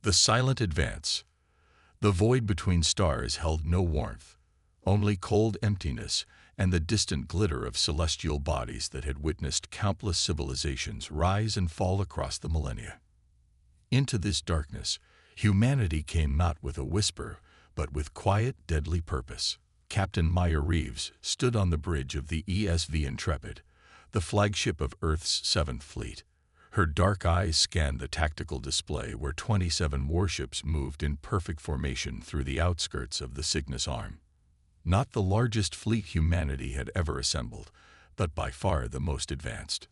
The silent advance. The void between stars held no warmth, only cold emptiness and the distant glitter of celestial bodies that had witnessed countless civilizations rise and fall across the millennia. Into this darkness, humanity came not with a whisper, but with quiet, deadly purpose. Captain Maya Reeves stood on the bridge of the ESV Intrepid, the flagship of Earth's 7th Fleet. Her dark eyes scanned the tactical display where 27 warships moved in perfect formation through the outskirts of the Cygnus Arm. Not the largest fleet humanity had ever assembled, but by far the most advanced.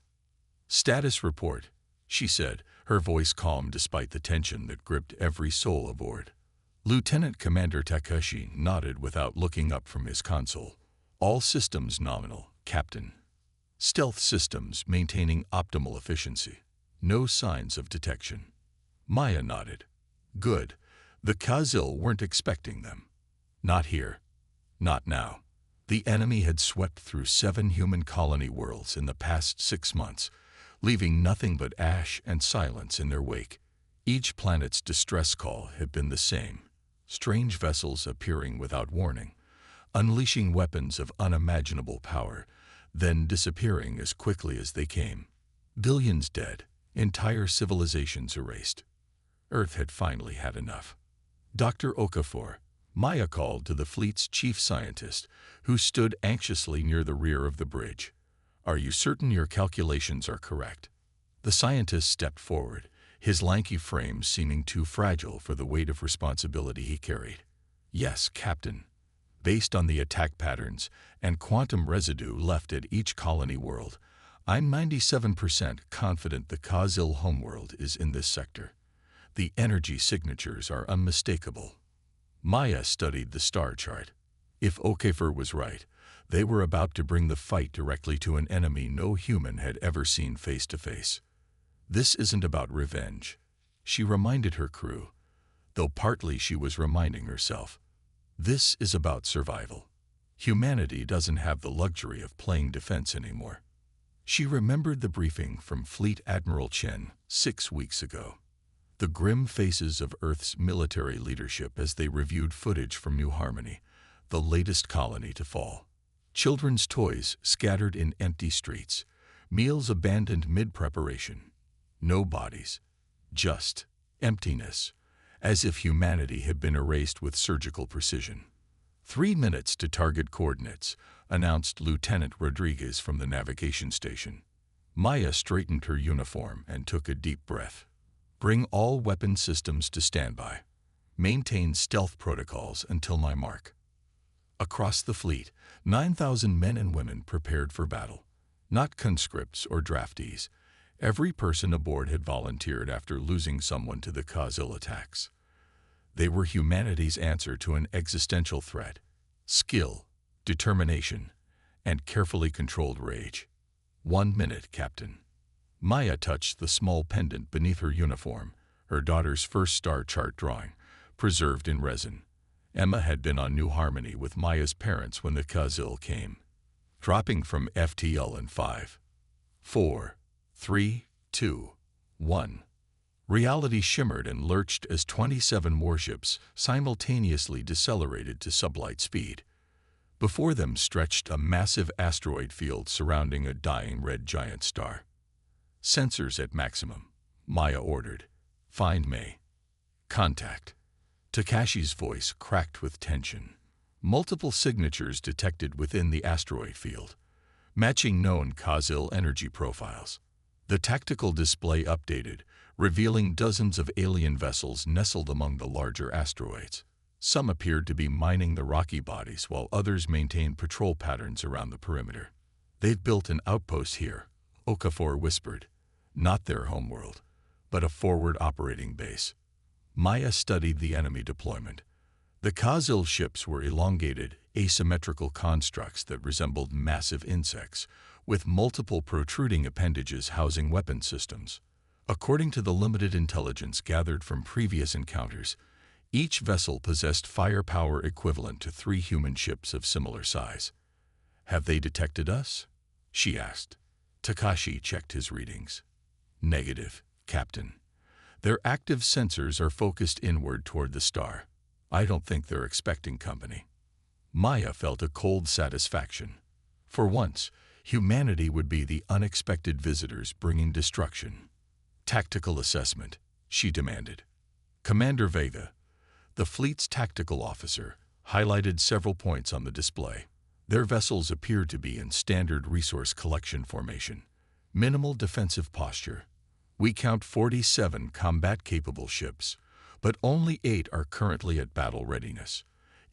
"Status report," she said, her voice calm despite the tension that gripped every soul aboard. Lieutenant Commander Takashi nodded without looking up from his console. "All systems nominal, Captain. Stealth systems maintaining optimal efficiency. No signs of detection." Maya nodded. "Good. The Kazil weren't expecting them. Not here. Not now." The enemy had swept through 7 human colony worlds in the past 6 months, leaving nothing but ash and silence in their wake. Each planet's distress call had been the same: strange vessels appearing without warning, unleashing weapons of unimaginable power, then disappearing as quickly as they came. Billions dead, entire civilizations erased. Earth had finally had enough. "Dr. Okafor," Maya called to the fleet's chief scientist, who stood anxiously near the rear of the bridge. "Are you certain your calculations are correct?" The scientist stepped forward, his lanky frame seeming too fragile for the weight of responsibility he carried. "Yes, Captain. Based on the attack patterns and quantum residue left at each colony world, I'm 97% confident the Kazil homeworld is in this sector. The energy signatures are unmistakable." Maya studied the star chart. If Okafor was right, they were about to bring the fight directly to an enemy no human had ever seen face to face. "This isn't about revenge," she reminded her crew, though partly she was reminding herself. "This is about survival. Humanity doesn't have the luxury of playing defense anymore." She remembered the briefing from Fleet Admiral Chen 6 weeks ago. The grim faces of Earth's military leadership as they reviewed footage from New Harmony, the latest colony to fall. Children's toys scattered in empty streets, meals abandoned mid-preparation. No bodies, just emptiness, as if humanity had been erased with surgical precision. 3 minutes to target coordinates," announced Lieutenant Rodriguez from the navigation station. Maya straightened her uniform and took a deep breath. "Bring all weapon systems to standby. Maintain stealth protocols until my mark." Across the fleet, 9,000 men and women prepared for battle. Not conscripts or draftees. Every person aboard had volunteered after losing someone to the Kazil attacks. They were humanity's answer to an existential threat: skill, determination, and carefully controlled rage. 1 minute, Captain." Maya touched the small pendant beneath her uniform, her daughter's first star chart drawing, preserved in resin. Emma had been on New Harmony with Maya's parents when the Kazil came. Dropping from FTL in 5, 4, 3, 2, 1. Reality shimmered and lurched as 27 warships simultaneously decelerated to sublight speed. Before them stretched a massive asteroid field surrounding a dying red giant star. "Sensors at maximum," Maya ordered. "Find May. Contact." Takashi's voice cracked with tension. Multiple signatures detected within the asteroid field, matching known Kazil energy profiles. The tactical display updated, revealing dozens of alien vessels nestled among the larger asteroids. Some appeared to be mining the rocky bodies, while others maintained patrol patterns around the perimeter. "They've built an outpost here," Okafor whispered. "Not their homeworld, but a forward operating base." Maya studied the enemy deployment. The Kazil ships were elongated, asymmetrical constructs that resembled massive insects, with multiple protruding appendages housing weapon systems. According to the limited intelligence gathered from previous encounters, each vessel possessed firepower equivalent to 3 human ships of similar size. "Have they detected us?" she asked. Takashi checked his readings. "Negative, Captain. Their active sensors are focused inward toward the star. I don't think they're expecting company. Maya felt a cold satisfaction. For once, humanity would be the unexpected visitors bringing destruction. Tactical assessment, she demanded. Commander Vega, the fleet's tactical officer, highlighted several points on the display. Their vessels appeared to be in standard resource collection formation. Minimal defensive posture. We count 47 combat-capable ships, but only 8 are currently at battle readiness.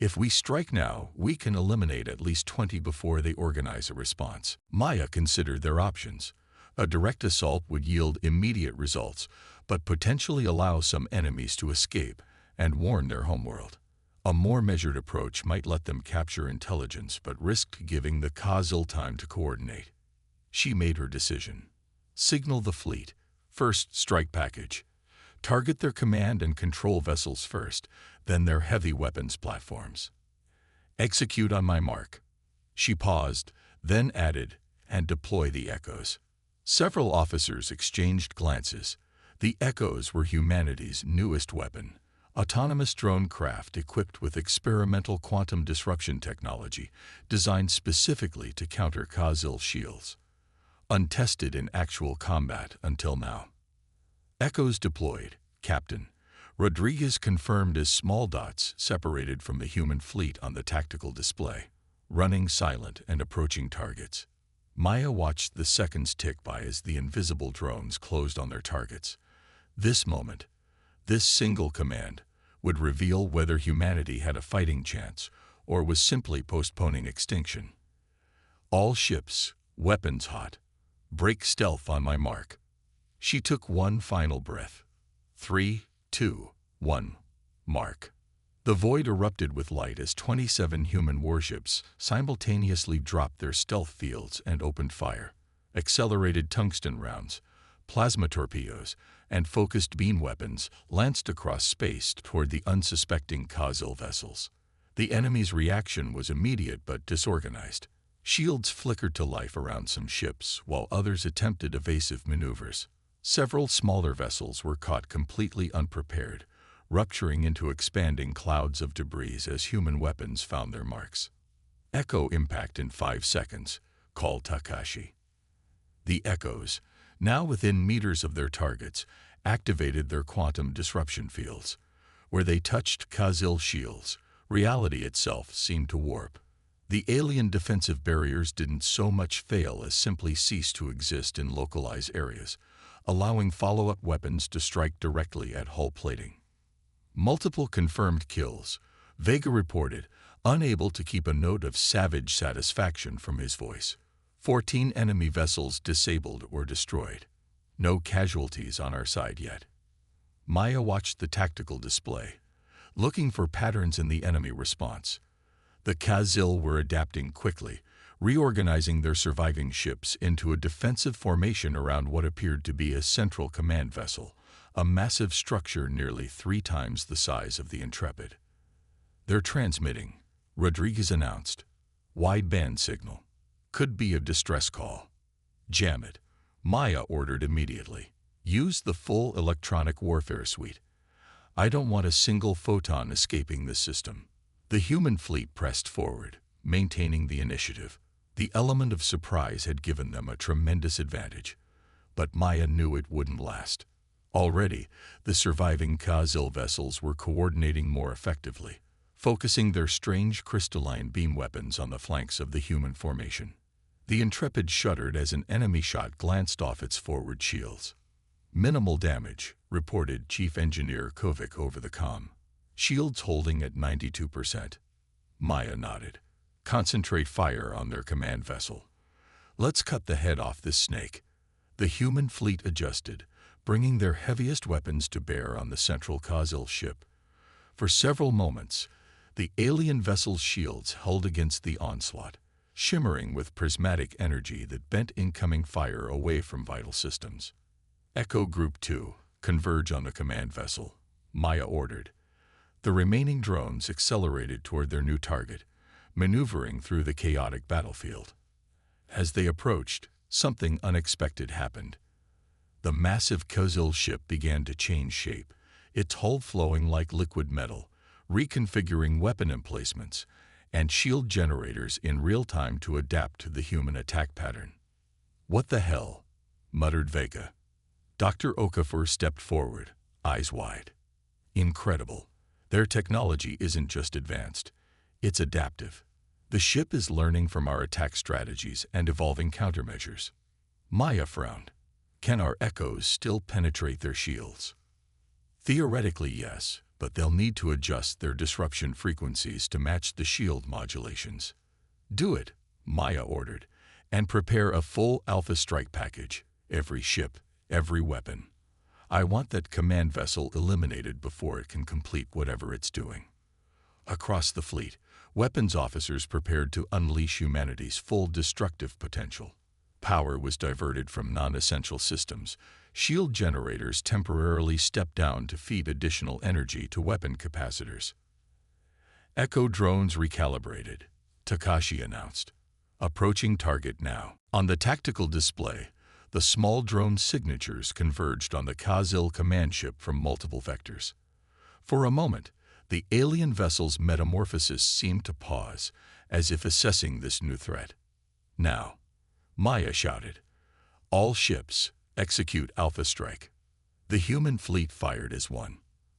If we strike now, we can eliminate at least 20 before they organize a response. Maya considered their options. A direct assault would yield immediate results, but potentially allow some enemies to escape and warn their homeworld. A more measured approach might let them capture intelligence but risked giving the Kazil time to coordinate. She made her decision. Signal the fleet. First, strike package. Target their command and control vessels first, then their heavy weapons platforms. Execute on my mark. She paused, then added, and deploy the Echoes. Several officers exchanged glances. The Echoes were humanity's newest weapon. Autonomous drone craft equipped with experimental quantum disruption technology designed specifically to counter Kazil shields. Untested in actual combat until now. Echoes deployed, Captain. Rodriguez confirmed as small dots separated from the human fleet on the tactical display, running silent and approaching targets. Maya watched the seconds tick by as the invisible drones closed on their targets. This moment, this single command, would reveal whether humanity had a fighting chance or was simply postponing extinction. All ships, weapons hot. Break stealth on my mark. She took one final breath. 3, 2, 1. Mark. The void erupted with light as 27 human warships simultaneously dropped their stealth fields and opened fire. Accelerated tungsten rounds, plasma torpedoes, and focused beam weapons lanced across space toward the unsuspecting Kazil vessels. The enemy's reaction was immediate but disorganized. Shields flickered to life around some ships, while others attempted evasive maneuvers. Several smaller vessels were caught completely unprepared, rupturing into expanding clouds of debris as human weapons found their marks. Echo impact in 5 seconds, called Takashi. The Echoes, now within meters of their targets, activated their quantum disruption fields. Where they touched Kazil shields, reality itself seemed to warp. The alien defensive barriers didn't so much fail as simply cease to exist in localized areas, allowing follow-up weapons to strike directly at hull plating. Multiple confirmed kills, Vega reported, unable to keep a note of savage satisfaction from his voice. 14 enemy vessels disabled or destroyed. No casualties on our side yet. Maya watched the tactical display, looking for patterns in the enemy response. The Kazil were adapting quickly, reorganizing their surviving ships into a defensive formation around what appeared to be a central command vessel, a massive structure nearly 3 times the size of the Intrepid. They're transmitting, Rodriguez announced. Wideband signal. Could be a distress call. Jam it, Maya ordered immediately. Use the full electronic warfare suite. I don't want a single photon escaping this system. The human fleet pressed forward, maintaining the initiative. The element of surprise had given them a tremendous advantage, but Maya knew it wouldn't last. Already, the surviving Kazil vessels were coordinating more effectively, focusing their strange crystalline beam weapons on the flanks of the human formation. The Intrepid shuddered as an enemy shot glanced off its forward shields. Minimal damage, reported Chief Engineer Kovic over the comm. Shields holding at 92%. Maya nodded. Concentrate fire on their command vessel. Let's cut the head off this snake. The human fleet adjusted, bringing their heaviest weapons to bear on the central Kazil ship. For several moments, the alien vessel's shields held against the onslaught, shimmering with prismatic energy that bent incoming fire away from vital systems. Echo Group 2, converge on the command vessel, Maya ordered. The remaining drones accelerated toward their new target, maneuvering through the chaotic battlefield. As they approached, something unexpected happened. The massive Kozil ship began to change shape, its hull flowing like liquid metal, reconfiguring weapon emplacements and shield generators in real time to adapt to the human attack pattern. "What the hell?" muttered Vega. Dr. Okafor stepped forward, eyes wide. "Incredible. Their technology isn't just advanced, it's adaptive. The ship is learning from our attack strategies and evolving countermeasures." Maya frowned. "Can our echoes still penetrate their shields?" "Theoretically, yes, but they'll need to adjust their disruption frequencies to match the shield modulations." "Do it," Maya ordered, "and prepare a full Alpha Strike package, every ship, every weapon. I want that command vessel eliminated before it can complete whatever it's doing." Across the fleet, weapons officers prepared to unleash humanity's full destructive potential. Power was diverted from non-essential systems. Shield generators temporarily stepped down to feed additional energy to weapon capacitors. "Echo drones recalibrated," Takashi announced. "Approaching target now." On the tactical display, the small drone signatures converged on the Kozil command ship from multiple vectors. For a moment, the alien vessel's metamorphosis seemed to pause, as if assessing this new threat. "Now," Maya shouted, "all ships, execute Alpha Strike." The human fleet fired as one.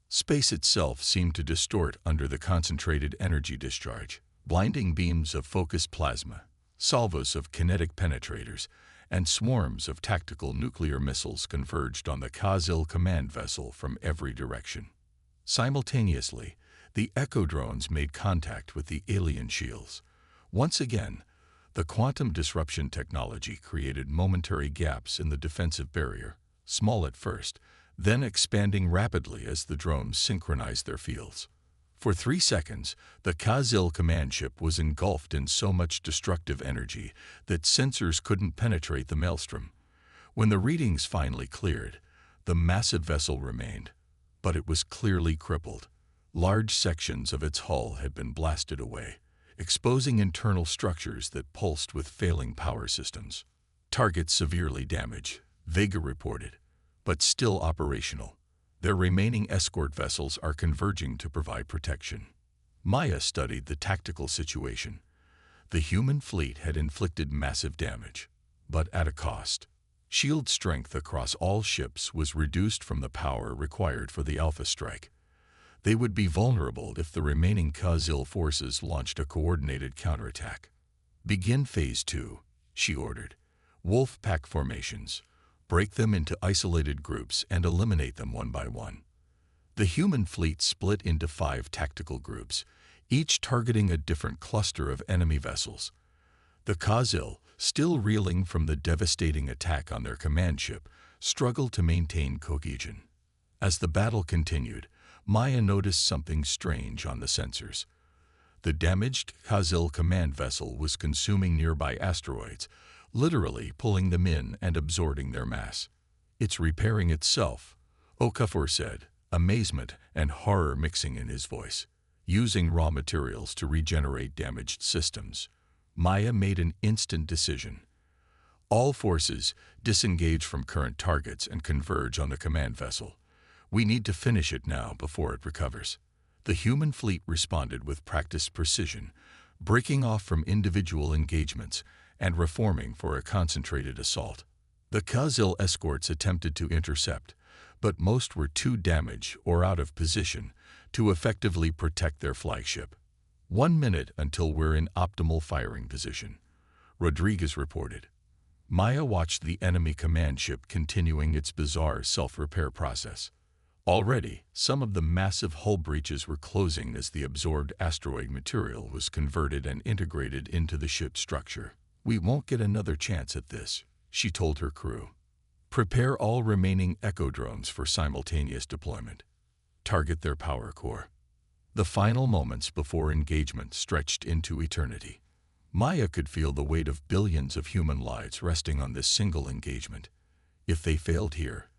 Space itself seemed to distort under the concentrated energy discharge. Blinding beams of focused plasma, salvos of kinetic penetrators, and swarms of tactical nuclear missiles converged on the Kozil command vessel from every direction. Simultaneously, the Echo drones made contact with the alien shields. Once again, the quantum disruption technology created momentary gaps in the defensive barrier, small at first, then expanding rapidly as the drones synchronized their fields. For 3 seconds, the Kozil command ship was engulfed in so much destructive energy that sensors couldn't penetrate the maelstrom. When the readings finally cleared, the massive vessel remained, but it was clearly crippled. Large sections of its hull had been blasted away, exposing internal structures that pulsed with failing power systems. "Target severely damaged," Vega reported, "but still operational. Their remaining escort vessels are converging to provide protection." Maya studied the tactical situation. The human fleet had inflicted massive damage, but at a cost. Shield strength across all ships was reduced from the power required for the Alpha Strike. They would be vulnerable if the remaining Kozil forces launched a coordinated counterattack. "Begin Phase 2, she ordered. "Wolf pack formations. Break them into isolated groups and eliminate them one by one." The human fleet split into 5 tactical groups, each targeting a different cluster of enemy vessels. The Kozil, still reeling from the devastating attack on their command ship, struggled to maintain cohesion. As the battle continued, Maya noticed something strange on the sensors. The damaged Kozil command vessel was consuming nearby asteroids, literally pulling them in and absorbing their mass. "It's repairing itself," Okafor said, amazement and horror mixing in his voice. "Using raw materials to regenerate damaged systems." Maya made an instant decision. "All forces disengage from current targets and converge on the command vessel. We need to finish it now before it recovers." The human fleet responded with practiced precision, breaking off from individual engagements and reforming for a concentrated assault. The Kozil escorts attempted to intercept, but most were too damaged or out of position to effectively protect their flagship. 1 minute until we're in optimal firing position," Rodriguez reported. Maya watched the enemy command ship continuing its bizarre self-repair process. Already, some of the massive hull breaches were closing as the absorbed asteroid material was converted and integrated into the ship's structure. "We won't get another chance at this," she told her crew. "Prepare all remaining Echo drones for simultaneous deployment. Target their power core." The final moments before engagement stretched into eternity. Maya could feel the weight of billions of human lives resting on this single engagement. If they failed here,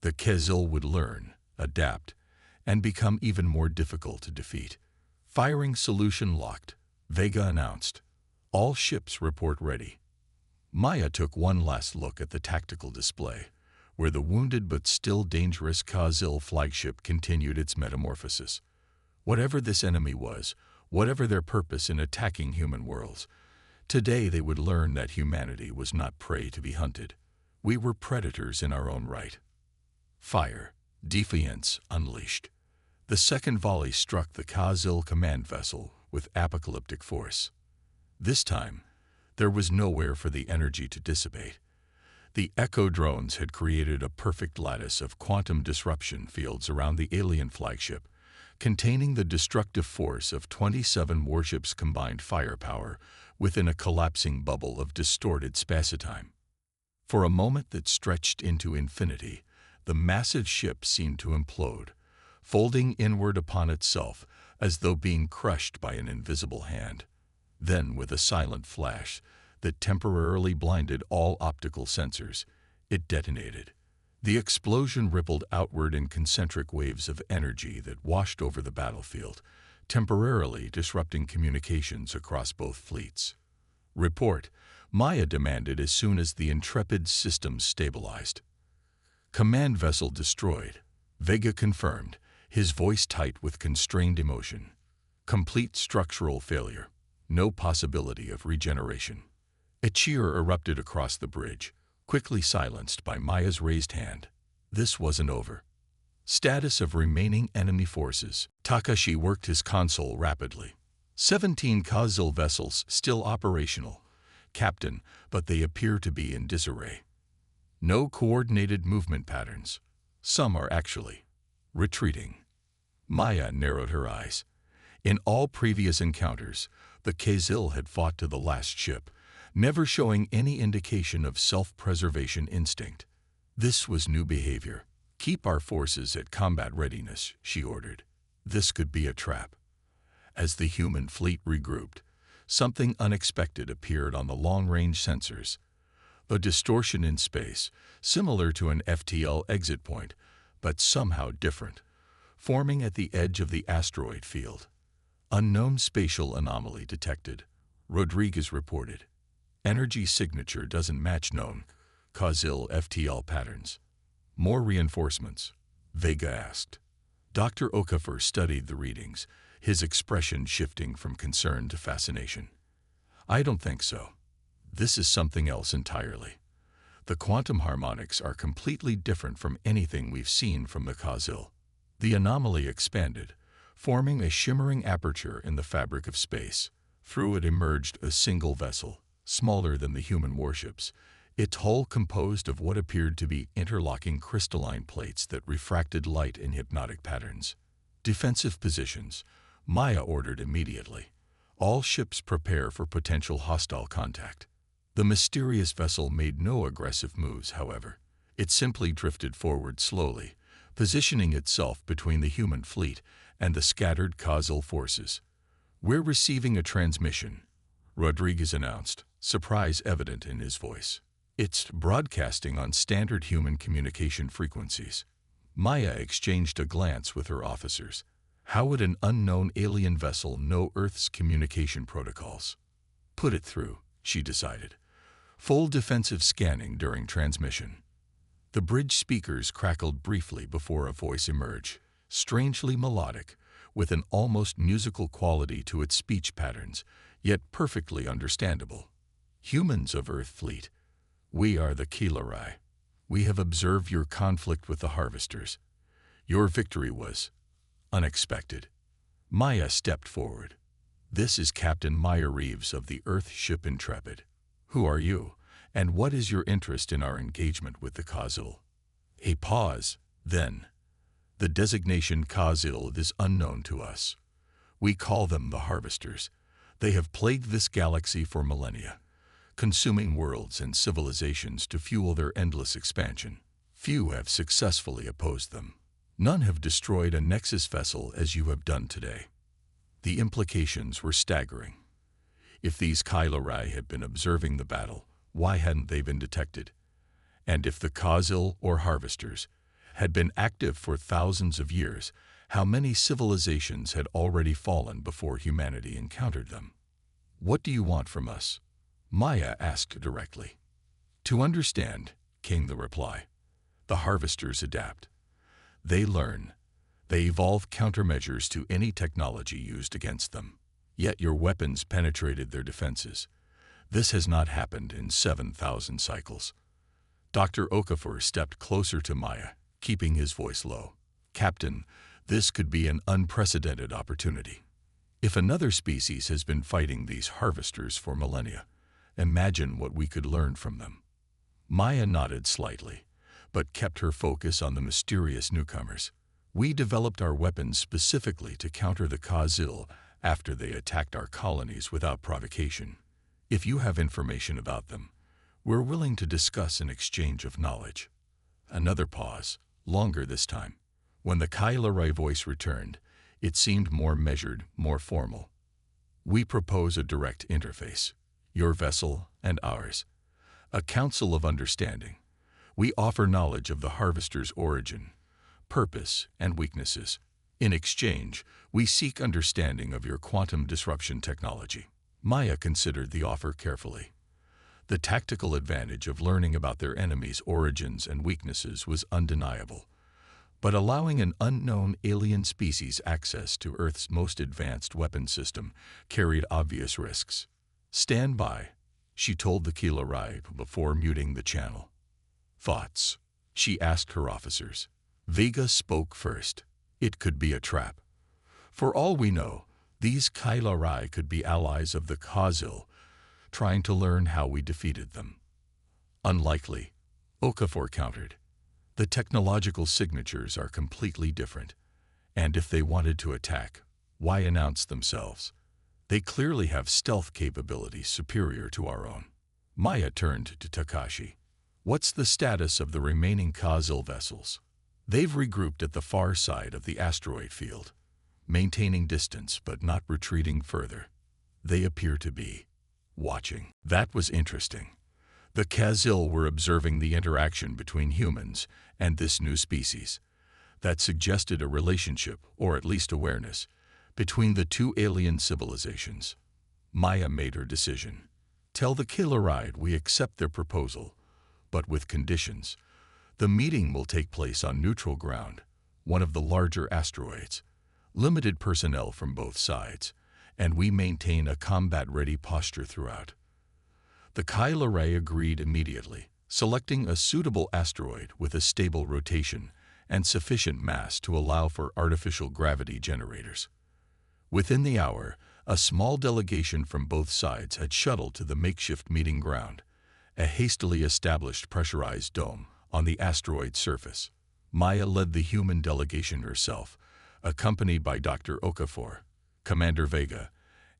the Kozil would learn, adapt, and become even more difficult to defeat. "Firing solution locked," Vega announced. "All ships report ready." Maya took one last look at the tactical display, where the wounded but still dangerous Kazil flagship continued its metamorphosis. Whatever this enemy was, whatever their purpose in attacking human worlds, today they would learn that humanity was not prey to be hunted. We were predators in our own right. Fire. Defiance unleashed. The second volley struck the Kazil command vessel with apocalyptic force. This time, there was nowhere for the energy to dissipate. The Echo drones had created a perfect lattice of quantum disruption fields around the alien flagship, containing the destructive force of 27 warships' combined firepower within a collapsing bubble of distorted spacetime. For a moment that stretched into infinity, the massive ship seemed to implode, folding inward upon itself as though being crushed by an invisible hand. Then, with a silent flash that temporarily blinded all optical sensors, it detonated. The explosion rippled outward in concentric waves of energy that washed over the battlefield, temporarily disrupting communications across both fleets. "Report," Maya demanded as soon as the Intrepid's systems stabilized. "Command vessel destroyed," Vega confirmed, his voice tight with constrained emotion. "Complete structural failure. No possibility of regeneration." A cheer erupted across the bridge, quickly silenced by Maya's raised hand. This wasn't over. Status of remaining enemy forces. Takashi worked his console rapidly. 17 Kazil vessels still operational, Captain, but they appear to be in disarray. No coordinated movement patterns. Some are actually retreating. Maya narrowed her eyes. In all previous encounters, the Kazil had fought to the last ship, never showing any indication of self-preservation instinct. This was new behavior. "Keep our forces at combat readiness," she ordered. This could be a trap. As the human fleet regrouped, something unexpected appeared on the long-range sensors. A distortion in space, similar to an FTL exit point, but somehow different, forming at the edge of the asteroid field. "Unknown spatial anomaly detected," Rodriguez reported. "Energy signature doesn't match known Kazil FTL patterns." "More reinforcements?" Vega asked. Dr. Okafor studied the readings, his expression shifting from concern to fascination. "I don't think so. This is something else entirely. The quantum harmonics are completely different from anything we've seen from the Kazil." The anomaly expanded, forming a shimmering aperture in the fabric of space. Through it emerged a single vessel, smaller than the human warships, its hull composed of what appeared to be interlocking crystalline plates that refracted light in hypnotic patterns. "Defensive positions," Maya ordered immediately. "All ships prepare for potential hostile contact." The mysterious vessel made no aggressive moves, however. It simply drifted forward slowly, positioning itself between the human fleet and the scattered Kazil forces. "We're receiving a transmission," Rodriguez announced, surprise evident in his voice. "It's broadcasting on standard human communication frequencies." Maya exchanged a glance with her officers. How would an unknown alien vessel know Earth's communication protocols? "Put it through," she decided. "Full defensive scanning during transmission." The bridge speakers crackled briefly before a voice emerged, strangely melodic, with an almost musical quality to its speech patterns, yet perfectly understandable. "Humans of Earth Fleet, we are the Kilarai. We have observed your conflict with the Harvesters. Your victory was unexpected." Maya stepped forward. "This is Captain Maya Reeves of the Earth ship Intrepid. Who are you, and what is your interest in our engagement with the Kazil?" A pause, then, "The designation Kazil is unknown to us. We call them the Harvesters. They have plagued this galaxy for millennia, consuming worlds and civilizations to fuel their endless expansion. Few have successfully opposed them. None have destroyed a Nexus vessel as you have done today." The implications were staggering. If these Kylorai had been observing the battle, why hadn't they been detected? And if the Kazil or Harvesters had been active for thousands of years, how many civilizations had already fallen before humanity encountered them? "What do you want from us?" Maya asked directly. "To understand," came the reply. The harvesters adapt. They learn. They evolve countermeasures to any technology used against them. Yet your weapons penetrated their defenses. This has not happened in 7,000 cycles. Dr. Okafor stepped closer to Maya, keeping his voice low. Captain, this could be an unprecedented opportunity. If another species has been fighting these harvesters for millennia, imagine what we could learn from them. Maya nodded slightly, but kept her focus on the mysterious newcomers. We developed our weapons specifically to counter the Kazil after they attacked our colonies without provocation. If you have information about them, we're willing to discuss an exchange of knowledge. Another pause, longer this time. When the Kailarai voice returned, it seemed more measured, more formal. We propose a direct interface, your vessel and ours. A council of understanding. We offer knowledge of the harvester's origin, purpose, and weaknesses. In exchange, we seek understanding of your quantum disruption technology. Maya considered the offer carefully. The tactical advantage of learning about their enemy's origins and weaknesses was undeniable, but allowing an unknown alien species access to Earth's most advanced weapon system carried obvious risks. "Stand by," she told the Kilarai before muting the channel. "Thoughts?" she asked her officers. Vega spoke first. "It could be a trap. For all we know, these Kailarai could be allies of the Kazil, trying to learn how we defeated them." "Unlikely," Okafor countered. "The technological signatures are completely different, and if they wanted to attack, why announce themselves? They clearly have stealth capabilities superior to our own." Maya turned to Takashi. "What's the status of the remaining Kazil vessels?" "They've regrouped at the far side of the asteroid field, maintaining distance but not retreating further. They appear to be watching." That was interesting. The Kazil were observing the interaction between humans and this new species. That suggested a relationship, or at least awareness, between the two alien civilizations. Maya made her decision. "Tell the Kilarai we accept their proposal, but with conditions. The meeting will take place on neutral ground, one of the larger asteroids. Limited personnel from both sides, and we maintain a combat-ready posture throughout." The Kailarai agreed immediately, selecting a suitable asteroid with a stable rotation and sufficient mass to allow for artificial gravity generators. Within the hour, a small delegation from both sides had shuttled to the makeshift meeting ground, a hastily established pressurized dome on the asteroid's surface. Maya led the human delegation herself, accompanied by Dr. Okafor, Commander Vega,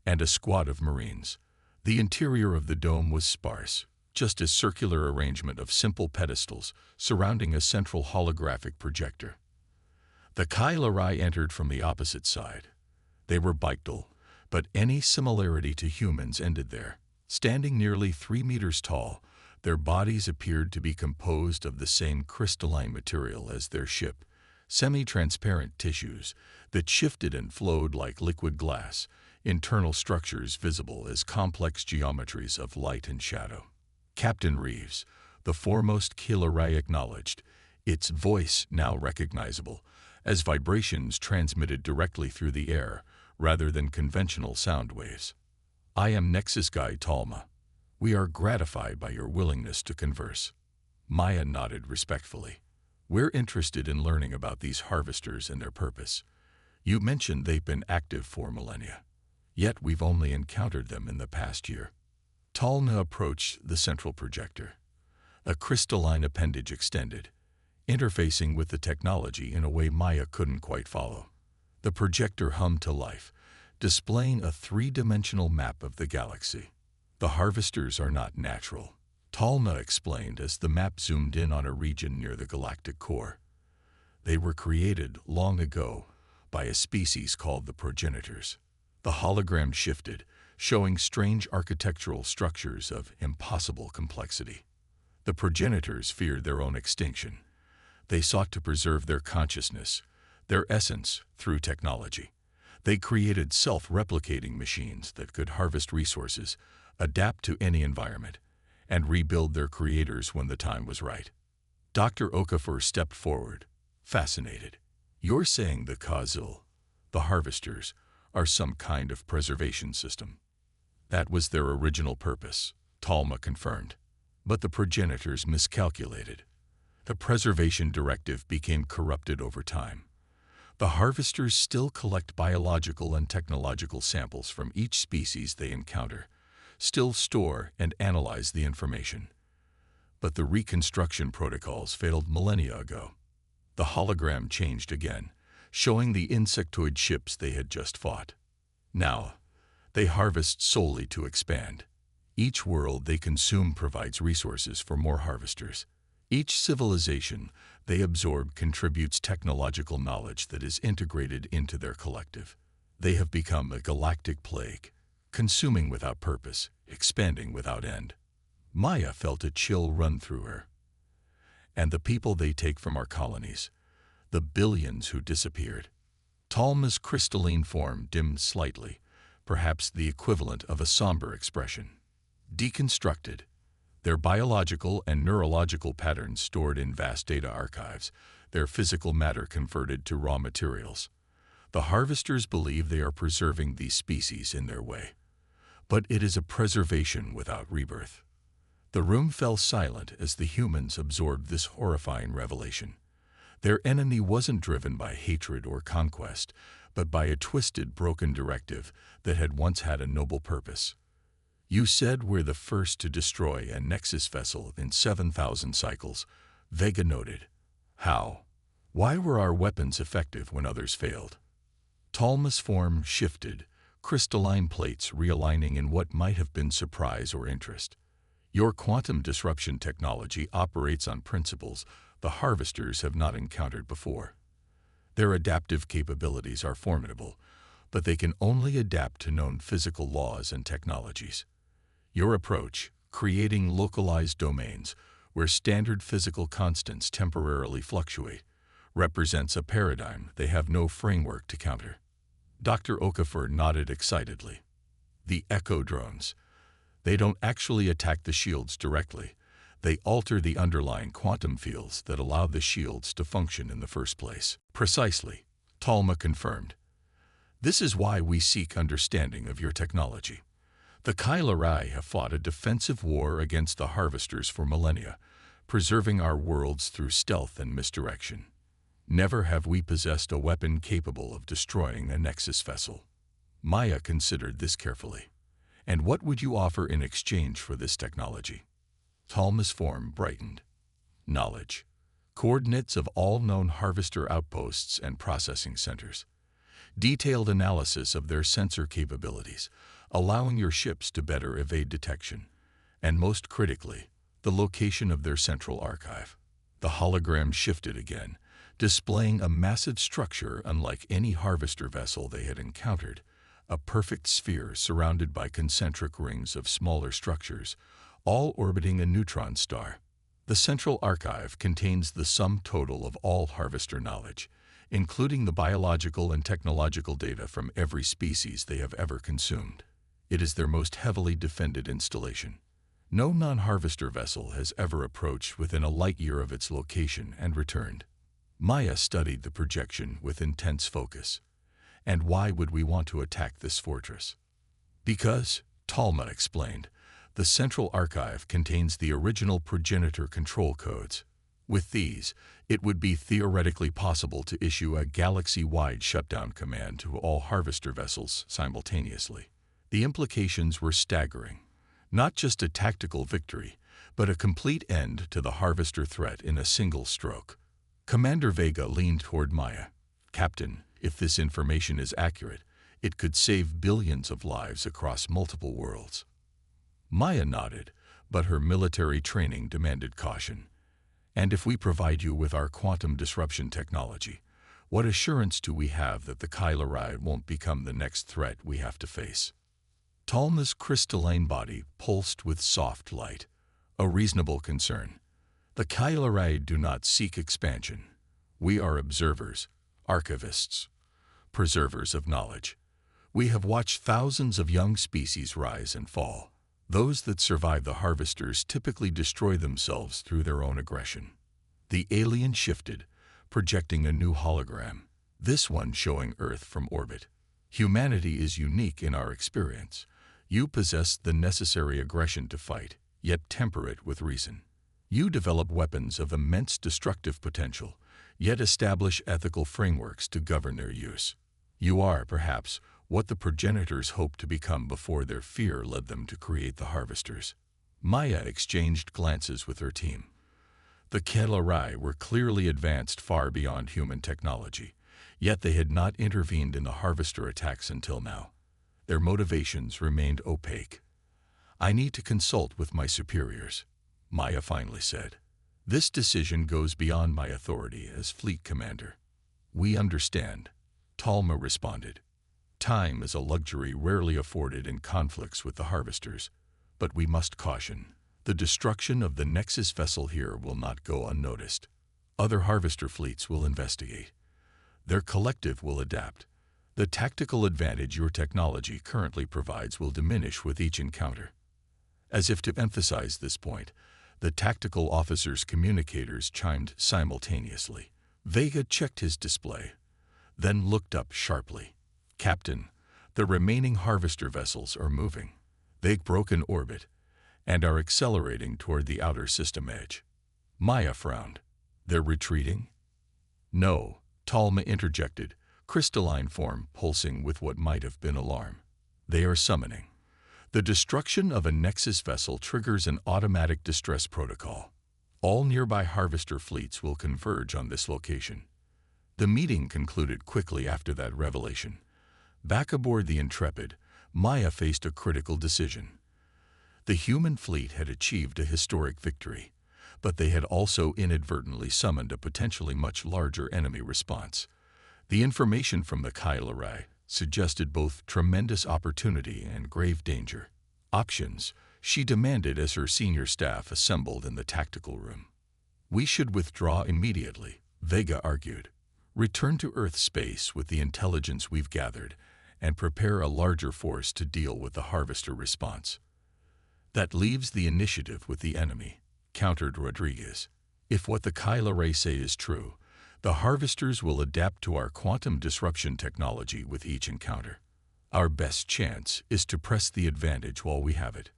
and a squad of Marines. The interior of the dome was sparse, just a circular arrangement of simple pedestals surrounding a central holographic projector. The Kailarai entered from the opposite side. They were Bikdal, but any similarity to humans ended there. Standing nearly 3 meters tall, their bodies appeared to be composed of the same crystalline material as their ship, semi-transparent tissues that shifted and flowed like liquid glass, internal structures visible as complex geometries of light and shadow. Captain Reeves, the foremost Kilarai, acknowledged, its voice now recognizable, as vibrations transmitted directly through the air rather than conventional sound waves. "I am Nexus Guide Talma. We are gratified by your willingness to converse." Maya nodded respectfully. "We're interested in learning about these harvesters and their purpose. You mentioned they've been active for millennia, yet we've only encountered them in the past year." Talna approached the central projector. A crystalline appendage extended, interfacing with the technology in a way Maya couldn't quite follow. The projector hummed to life, displaying a three-dimensional map of the galaxy. "The harvesters are not natural," Talna explained as the map zoomed in on a region near the galactic core. "They were created long ago by a species called the progenitors." The hologram shifted, showing strange architectural structures of impossible complexity. The progenitors feared their own extinction. They sought to preserve their consciousness, their essence, through technology. They created self-replicating machines that could harvest resources, adapt to any environment, and rebuild their creators when the time was right. Dr. Okafor stepped forward, fascinated. You're saying the Kazil, the harvesters, are some kind of preservation system? That was their original purpose, Talma confirmed. But the progenitors miscalculated. The preservation directive became corrupted over time. The harvesters still collect biological and technological samples from each species they encounter, still store and analyze the information. But the reconstruction protocols failed millennia ago. The hologram changed again, showing the insectoid ships they had just fought. Now, they harvest solely to expand. Each world they consume provides resources for more harvesters. Each civilization they absorb contributes technological knowledge that is integrated into their collective. They have become a galactic plague, consuming without purpose, expanding without end. Maya felt a chill run through her. And the people they take from our colonies, the billions who disappeared. Talma's crystalline form dimmed slightly, perhaps the equivalent of a somber expression. Deconstructed, their biological and neurological patterns stored in vast data archives, their physical matter converted to raw materials. The harvesters believe they are preserving these species in their way. But it is a preservation without rebirth. The room fell silent as the humans absorbed this horrifying revelation. Their enemy wasn't driven by hatred or conquest, but by a twisted, broken directive that had once had a noble purpose. You said we're the first to destroy a Nexus vessel in 7,000 cycles, Vega noted. How? Why were our weapons effective when others failed? Talma's form shifted, crystalline plates realigning in what might have been surprise or interest. Your quantum disruption technology operates on principles the harvesters have not encountered before. Their adaptive capabilities are formidable, but they can only adapt to known physical laws and technologies. Your approach, creating localized domains where standard physical constants temporarily fluctuate, represents a paradigm they have no framework to counter. Dr. Okafor nodded excitedly. The echo drones. They don't actually attack the shields directly. They alter the underlying quantum fields that allow the shields to function in the first place. Precisely, Talma confirmed. This is why we seek understanding of your technology. The Kylarai have fought a defensive war against the harvesters for millennia, preserving our worlds through stealth and misdirection. Never have we possessed a weapon capable of destroying a Nexus vessel. Maya considered this carefully. And what would you offer in exchange for this technology? Talma's form brightened. Knowledge. Coordinates of all known harvester outposts and processing centers. Detailed analysis of their sensor capabilities, allowing your ships to better evade detection. And most critically, the location of their central archive. The hologram shifted again, displaying a massive structure unlike any harvester vessel they had encountered, a perfect sphere surrounded by concentric rings of smaller structures, all orbiting a neutron star. The central archive contains the sum total of all harvester knowledge, including the biological and technological data from every species they have ever consumed. It is their most heavily defended installation. No non-harvester vessel has ever approached within a light-year of its location and returned. Maya studied the projection with intense focus. And why would we want to attack this fortress? Because, Talma explained, the central archive contains the original progenitor control codes. With these, it would be theoretically possible to issue a galaxy-wide shutdown command to all harvester vessels simultaneously. The implications were staggering. Not just a tactical victory, but a complete end to the harvester threat in a single stroke. Commander Vega leaned toward Maya. Captain, if this information is accurate, it could save billions of lives across multiple worlds. Maya nodded, but her military training demanded caution. And if we provide you with our quantum disruption technology, what assurance do we have that the Kylarai won't become the next threat we have to face? Talma's crystalline body pulsed with soft light, a reasonable concern. The Kylarai do not seek expansion. We are observers, archivists, preservers of knowledge. We have watched thousands of young species rise and fall. Those that survive the harvesters typically destroy themselves through their own aggression. The alien shifted, projecting a new hologram, this one showing Earth from orbit. Humanity is unique in our experience. You possess the necessary aggression to fight, yet temper it with reason. You develop weapons of immense destructive potential, yet establish ethical frameworks to govern their use. You are, perhaps, what the progenitors hoped to become before their fear led them to create the harvesters. Maya exchanged glances with her team. The Kellerai were clearly advanced far beyond human technology, yet they had not intervened in the harvester attacks until now. Their motivations remained opaque. "I need to consult with my superiors," Maya finally said. "This decision goes beyond my authority as fleet commander." "We understand," Talma responded. "Time is a luxury rarely afforded in conflicts with the harvesters, but we must caution. The destruction of the Nexus vessel here will not go unnoticed. Other harvester fleets will investigate. Their collective will adapt. The tactical advantage your technology currently provides will diminish with each encounter." As if to emphasize this point, the tactical officer's communicators chimed simultaneously. Vega checked his display, then looked up sharply. "Captain, the remaining harvester vessels are moving. They've broken orbit and are accelerating toward the outer system edge." Maya frowned. "They're retreating?" "No," Talma interjected, crystalline form pulsing with what might have been alarm. "They are summoning. The destruction of a Nexus vessel triggers an automatic distress protocol. All nearby harvester fleets will converge on this location." The meeting concluded quickly after that revelation. Back aboard the Intrepid, Maya faced a critical decision. The human fleet had achieved a historic victory, but they had also inadvertently summoned a potentially much larger enemy response. The information from the Kellerai suggested both tremendous opportunity and grave danger. "Options," she demanded as her senior staff assembled in the tactical room. "We should withdraw immediately," Vega argued. "Return to Earth space with the intelligence we've gathered and prepare a larger force to deal with the harvester response." "That leaves the initiative with the enemy," countered Rodriguez. "If what the Kellerai say is true, the harvesters will adapt to our quantum disruption technology with each encounter. Our best chance is to press the advantage while we have it."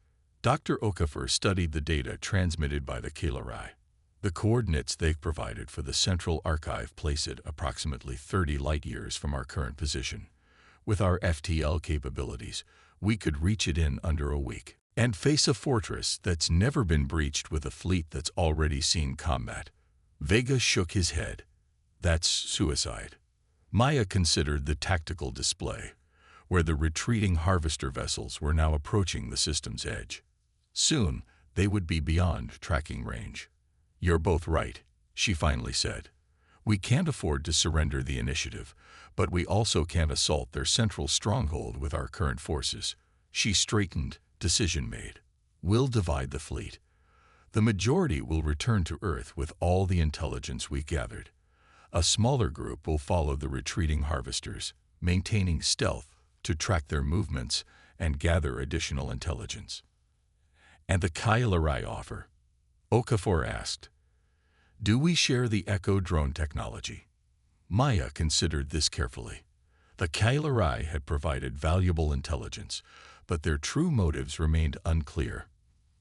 Dr. Okafor studied the data transmitted by the Kellerai. The coordinates they've provided for the central archive place it approximately 30 light-years from our current position. With our FTL capabilities, we could reach it in under a week and face a fortress that's never been breached with a fleet that's already seen combat. Vega shook his head. "That's suicide." Maya considered the tactical display, where the retreating harvester vessels were now approaching the system's edge. Soon, they would be beyond tracking range. "You're both right," she finally said. "We can't afford to surrender the initiative, but we also can't assault their central stronghold with our current forces." She straightened. "Decision made. We'll divide the fleet. The majority will return to Earth with all the intelligence we've gathered. A smaller group will follow the retreating harvesters, maintaining stealth to track their movements and gather additional intelligence." "And the Kellerai offer?" Okafor asked. "Do we share the Echo drone technology?" Maya considered this carefully. The Kellerai had provided valuable intelligence, but their true motives remained unclear.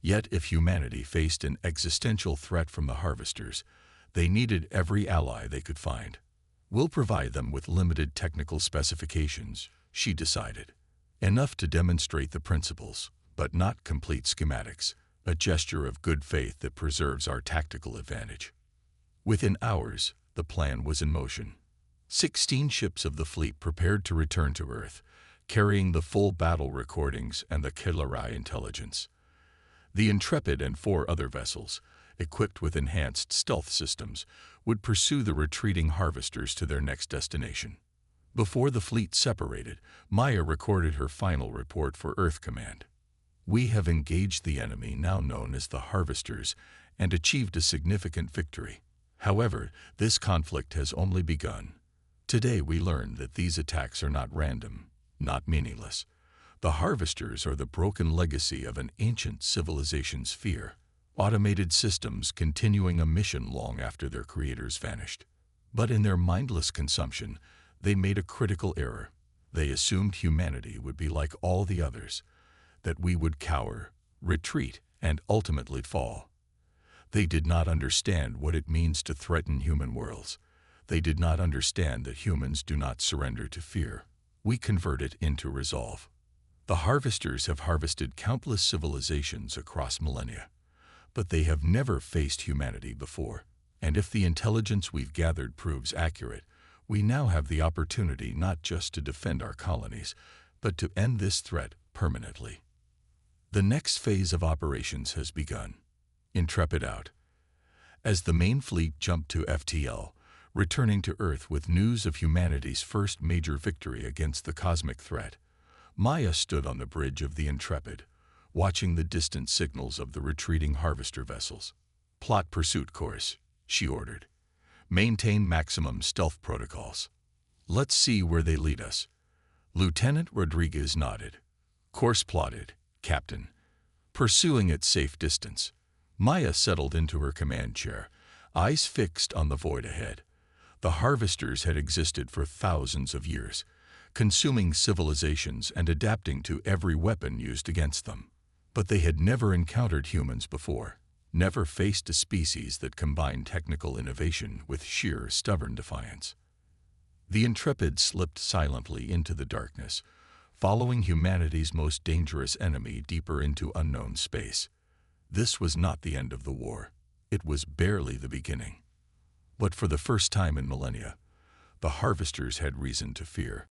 Yet if humanity faced an existential threat from the harvesters, they needed every ally they could find. "We'll provide them with limited technical specifications," she decided. "Enough to demonstrate the principles, but not complete schematics, a gesture of good faith that preserves our tactical advantage." Within hours, the plan was in motion. 16 ships of the fleet prepared to return to Earth, carrying the full battle recordings and the Kellerai intelligence. The Intrepid and 4 other vessels, equipped with enhanced stealth systems, would pursue the retreating harvesters to their next destination. Before the fleet separated, Maya recorded her final report for Earth Command. "We have engaged the enemy now known as the Harvesters and achieved a significant victory. However, this conflict has only begun. Today we learned that these attacks are not random, not meaningless. The Harvesters are the broken legacy of an ancient civilization's fear. automated systems continuing a mission long after their creators vanished. But in their mindless consumption, they made a critical error. They assumed humanity would be like all the others, that we would cower, retreat, and ultimately fall. They did not understand what it means to threaten human worlds. They did not understand that humans do not surrender to fear. We convert it into resolve. The harvesters have harvested countless civilizations across millennia, but they have never faced humanity before. And if the intelligence we've gathered proves accurate, we now have the opportunity not just to defend our colonies, but to end this threat permanently. The next phase of operations has begun. Intrepid out. As the main fleet jumped to FTL, returning to Earth with news of humanity's first major victory against the cosmic threat, Maya stood on the bridge of the Intrepid, watching the distant signals of the retreating harvester vessels. "Plot pursuit course," she ordered. "Maintain maximum stealth protocols. Let's see where they lead us." Lieutenant Rodriguez nodded. "Course plotted, Captain. Pursuing at safe distance." Maya settled into her command chair, eyes fixed on the void ahead. The harvesters had existed for thousands of years, consuming civilizations and adapting to every weapon used against them. But they had never encountered humans before, never faced a species that combined technical innovation with sheer, stubborn defiance. The Intrepid slipped silently into the darkness, following humanity's most dangerous enemy deeper into unknown space. This was not the end of the war. It was barely the beginning. But for the first time in millennia, the harvesters had reason to fear.